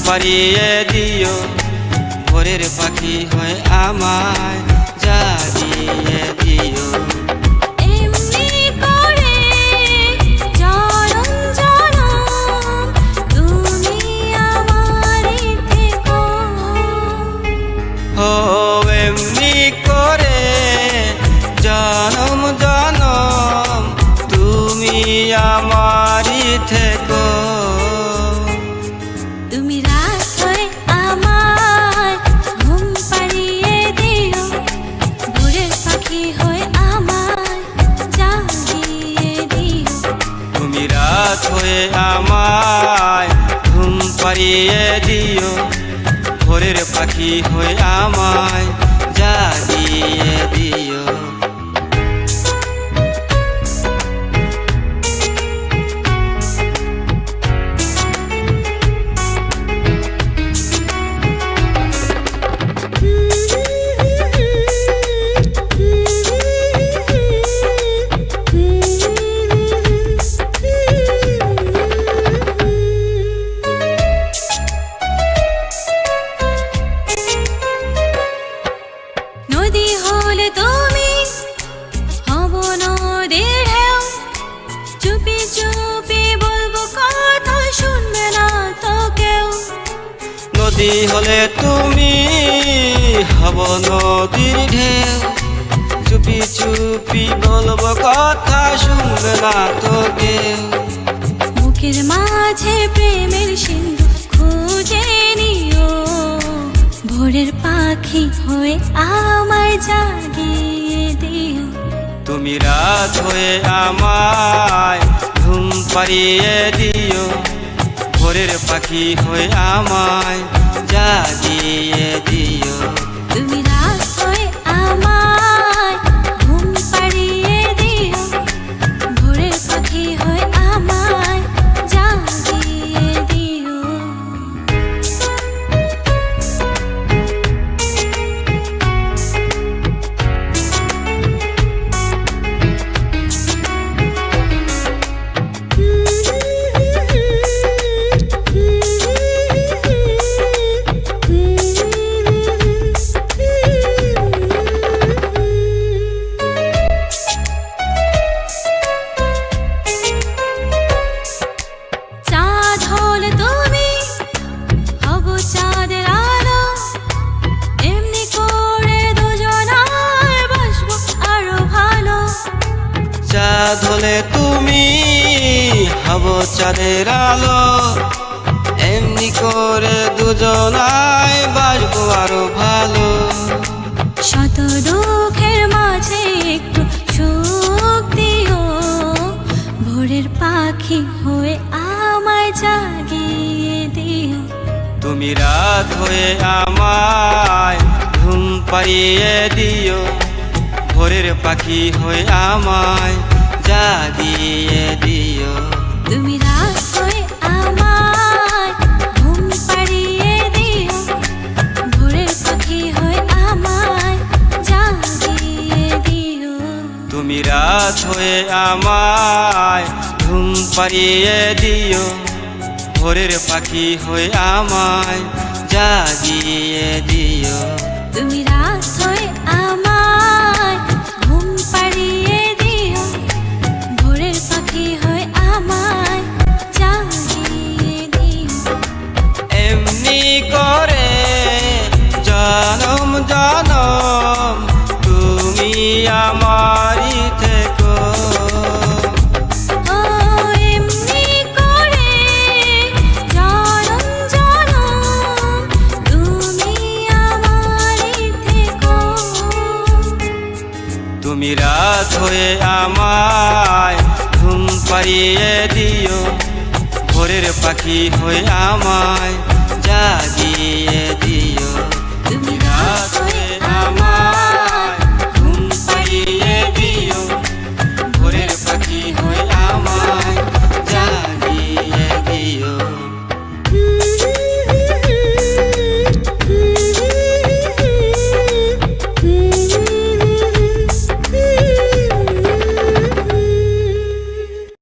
পাড়িয়ে দিও, ভোরের পাখি হয়ে আমায় জাগিয়ে দিও। এমনি করে জনম জনম তুমি আমারই থেকো। ও এমনি করে জনম জনম তুমি আমারই থেকো। তুমি রাত হয়ে আমায় ঘুম পাড়িয়ে দিও, ভোরের পাখি হয়ে আমায় জাগিয়ে দিও। তুমি রাত হয়ে আমায় ঘুম পাড়িয়ে দিও, ভোরের পাখি হয়ে আমায় জাগিয়ে দিও। নদী হলে তুমি হব নদীর ঢেউ, চুপি চুপি বলবো কথা শুনবে না তো কেউ। নদী হলে তুমি হব নদীর ঢেউ, চুপি চুপি বলবো কথা শুনবে না তো কেউ। বুকের মাঝে প্রেমের সিন্ধু খুঁজে নিও, ভোরের পাখি হয়ে আমায় জাগিয়ে দিও। তুমি রাত হয়ে আমায় ঘুম পাড়িয়ে দিও, ভোরের পাখি হয়ে আমায় জাগিয়ে দিও। তুমি রাত হয়ে আমায় ঘুম পাড়িয়ে দিও, ভোরের পাখি হয়ে আমায় জাগিয়ে দিও। চাঁদ হলে তুমি হব চাঁদের আলো, এমনি করে দুজনায় বাসবো আরো ভালো। চাঁদ হলে তুমি হব চাঁদের আলো, এমনি করে দুজনায় বাসবো আরো ভালো। শত দুঃখের মাঝে একটু সুখ দিও, ভোরের পাখি হয়ে আমায় জাগিয়ে দিও। তুমি রাত হয়ে আমায় ঘুম পাড়িয়ে দিও, ভোরের পাখি হয়ে আমায় জাগিয়ে দিও। তুমি রাত হয়ে আমায় ঘুম পাড়িয়ে দিও, ভোরের পাখি হয়ে আমায় জাগিয়ে দিও। তুমি রাত হয়ে আমায় ঘুম পাড়িয়ে দিও, ভোরের পাখি হয়ে আমায় জাগিয়ে দিও। তুমি রাত হয়ে আমায় ঘুম পাড়িয়ে দিও, ভোরের পাখি হয়ে আমায় জাগিয়ে দিও। এমনি করে জনম জনম তুমি আমারই থেকো। ও এমনি করে জনম জনম তুমি আমারই থেকো। তুমি রাত হয়ে আমায় ঘুম পাড়িয়ে দিও, ভোরের পাখি হয়ে আমায় জাগিয়ে দিও।